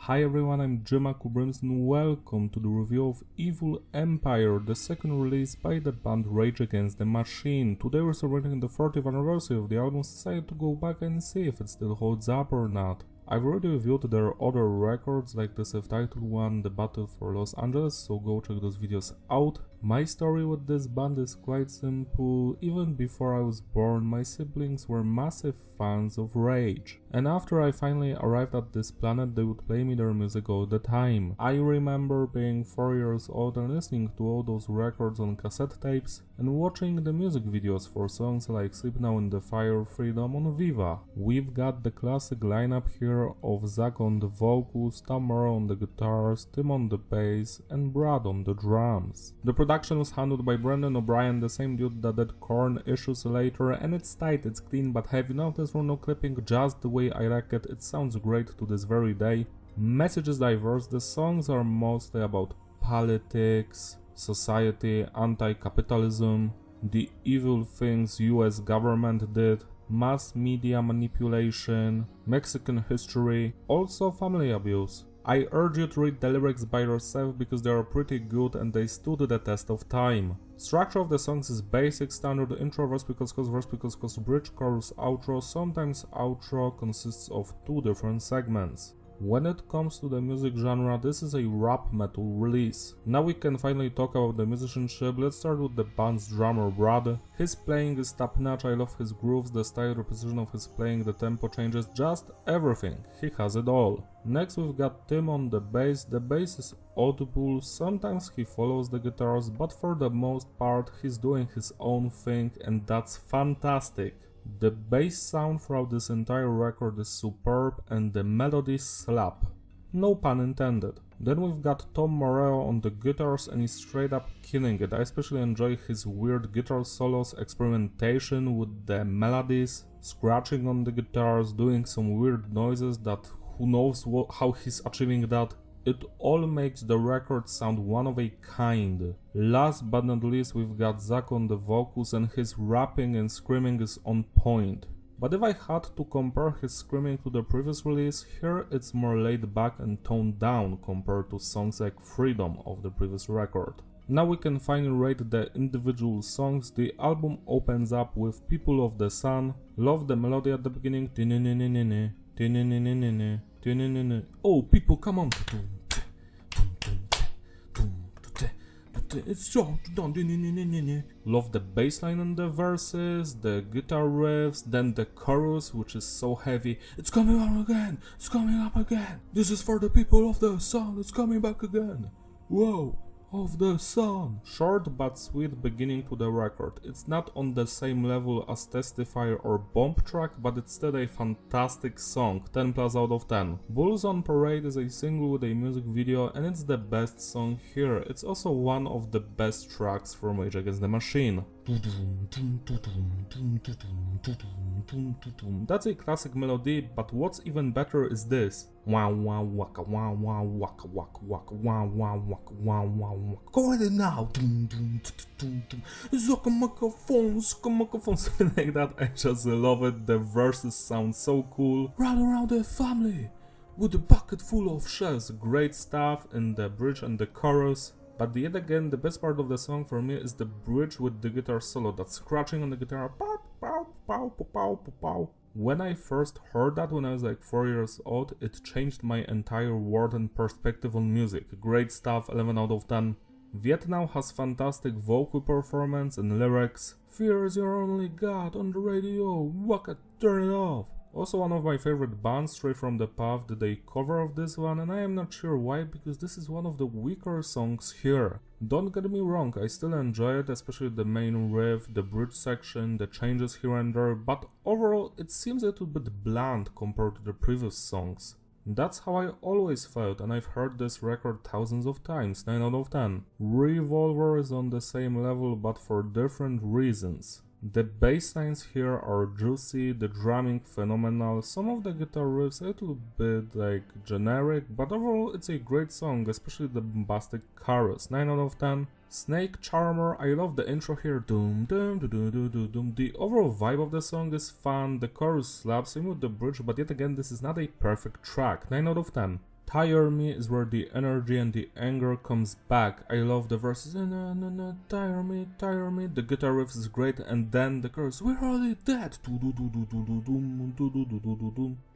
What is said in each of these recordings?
Hi everyone, I'm Brimson and welcome to the review of Evil Empire, the second release by the band Rage Against the Machine. Today we're celebrating the 40th anniversary of the album, so I decided to go back and see if it still holds up or not. I've already reviewed their other records like the self-titled one, The Battle for Los Angeles, so go check those videos out. My story with this band is quite simple. Even before I was born, my siblings were massive fans of Rage. And after I finally arrived at this planet, they would play me their music all the time. I remember being 4 years old and listening to all those records on cassette tapes and watching the music videos for songs like Sleep Now in the Fire, Freedom on Viva. We've got the classic lineup here of Zach on the vocals, Tha Boomerang on the guitars, Tim on the bass and Brad on the drums. The production was handled by Brendan O'Brien, the same dude that did Korn issues later, and it's tight, it's clean, but have you noticed for no clipping just the way I like it? It sounds great to this very day. Message is diverse, the songs are mostly about politics, society, anti-capitalism, the evil things US government did, mass media manipulation, Mexican history, also family abuse. I urge you to read the lyrics by yourself because they are pretty good and they stood the test of time. Structure of the songs is basic, standard intro, verse, verse, bridge, chorus, outro. Sometimes outro consists of two different segments. When it comes to the music genre, this is a rap metal release. Now we can finally talk about the musicianship. Let's start with the band's drummer Brad. His playing is top-notch, I love his grooves, the style, the precision of his playing, the tempo changes, just everything. He has it all. Next we've got Tim on the bass. The bass is audible, sometimes he follows the guitars, but for the most part he's doing his own thing and that's fantastic. The bass sound throughout this entire record is superb and the melodies slap. No pun intended. Then we've got Tom Morello on the guitars and he's straight up killing it. I especially enjoy his weird guitar solos, experimentation with the melodies, scratching on the guitars, doing some weird noises that who knows how he's achieving that. It all makes the record sound one of a kind. Last but not least we've got Zach on the vocals and his rapping and screaming is on point. But if I had to compare his screaming to the previous release, here it's more laid back and toned down compared to songs like Freedom of the previous record. Now we can finally rate the individual songs. The album opens up with People of the Sun. Love the melody at the beginning. Oh, people, come on. It's so done. Love the bass line and the verses, the guitar riffs, then the chorus, which is so heavy. It's coming up again. It's coming up again. This is for the people of the sun. It's coming back again. Whoa. Of the sun. Short but sweet beginning to the record. It's not on the same level as Testify or Bomb Track, but it's still a fantastic song, 10 plus out of 10. Bulls on Parade is a single with a music video and it's the best song here. It's also one of the best tracks from Rage Against the Machine. That's a classic melody, but what's even better is this. Wah wah waka wah wah waka waka waka wah wah waka wah wah waka. Go ahead now. Microphone, something like that. I just love it. The verses sound so cool. Run around the family with a bucket full of shells. Great stuff in the bridge and the chorus. But yet again, the best part of the song for me is the bridge with the guitar solo, that scratching on the guitar. Pow, pow, pow, pow, pow, pow. When I first heard that when I was like 4 years old, it changed my entire world and perspective on music. Great stuff, 11 out of 10. Vietnow has fantastic vocal performance and lyrics. Fear is your only god on the radio, waka, turn it off. Also one of my favorite bands, Straight from the Path, did a cover of this one and I am not sure why, because this is one of the weaker songs here. Don't get me wrong, I still enjoy it, especially the main riff, the bridge section, the changes here and there, but overall it seems a little bit bland compared to the previous songs. That's how I always felt and I've heard this record thousands of times, 9 out of 10. Revolver is on the same level but for different reasons. The bass lines here are juicy, the drumming phenomenal, some of the guitar riffs a little bit like generic, but overall it's a great song, especially the bombastic chorus, 9 out of 10. Snakecharmer, I love the intro here, doom doom doom doom doom doom. The overall vibe of the song is fun, the chorus slaps, same with the bridge, but yet again this is not a perfect track, 9 out of 10. Tire Me is where the energy and the anger comes back. I love the verses, tire me, the guitar riff is great, and then the chorus, where are they dead?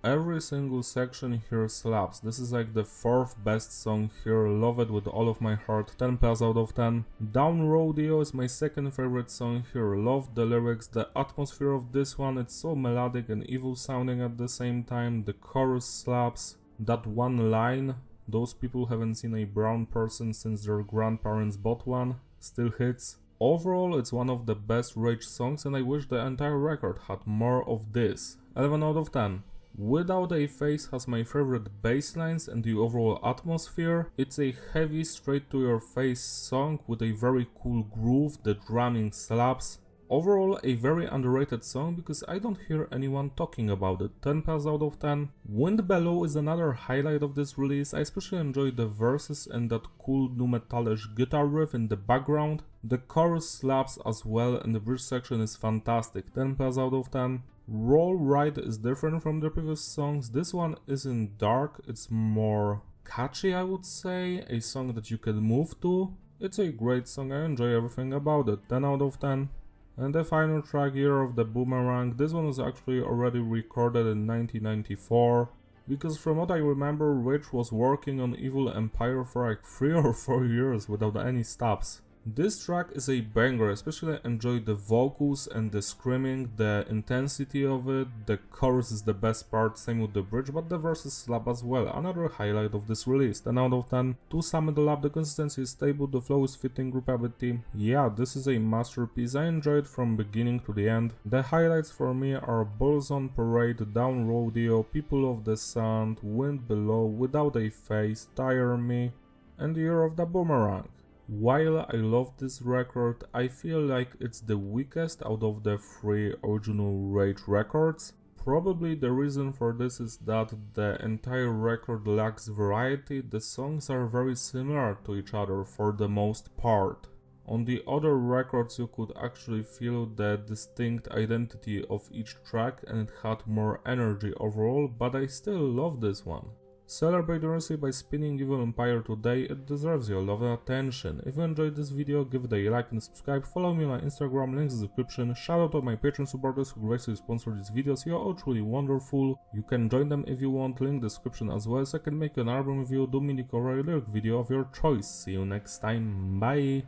Every single section here slaps. This is like the 4th best song here, love it with all of my heart, 10 plus out of 10. Down Rodeo is my 2nd favorite song here, love the lyrics, the atmosphere of this one, it's so melodic and evil sounding at the same time, the chorus slaps. That one line, those people haven't seen a brown person since their grandparents bought one, still hits. Overall, it's one of the best Rage songs and I wish the entire record had more of this. 11 out of 10. Without a Face has my favorite bass lines and the overall atmosphere. It's a heavy, straight to your face song with a very cool groove, the drumming slaps. Overall, a very underrated song because I don't hear anyone talking about it, 10 plus out of 10. Wind Below is another highlight of this release, I especially enjoy the verses and that cool nu metalish guitar riff in the background. The chorus slaps as well and the bridge section is fantastic, 10 plus out of 10. Roll Right is different from the previous songs, this one isn't dark, it's more catchy I would say, a song that you can move to. It's a great song, I enjoy everything about it, 10 out of 10. And the final track here of Tha Boomerang, this one was actually already recorded in 1994, because from what I remember Rich was working on Evil Empire for like 3 or 4 years without any stops. This track is a banger, especially I enjoy the vocals and the screaming, the intensity of it, the chorus is the best part, same with the bridge, but the verses slap as well, another highlight of this release, 10 out of 10. To sum it all up, the consistency is stable, the flow is fitting, groupability, yeah, this is a masterpiece, I enjoyed from beginning to the end. The highlights for me are Bulls on Parade, Down Rodeo, People of the Sun, Wind Below, Without a Face, Tire Me, and the Year of Tha Boomerang. While I love this record, I feel like it's the weakest out of the 3 original Rage records. Probably the reason for this is that the entire record lacks variety, the songs are very similar to each other for the most part. On the other records you could actually feel the distinct identity of each track and it had more energy overall, but I still love this one. Celebrate the recipe by spinning Evil Empire today, it deserves your love and attention. If you enjoyed this video, give it a like and subscribe, follow me on my Instagram, links in the description, shout out to my Patreon supporters who graciously sponsor these videos, you are all truly wonderful. You can join them if you want, link in the description as well, so I can make an album review, Dominic or a lyric video of your choice. See you next time, bye!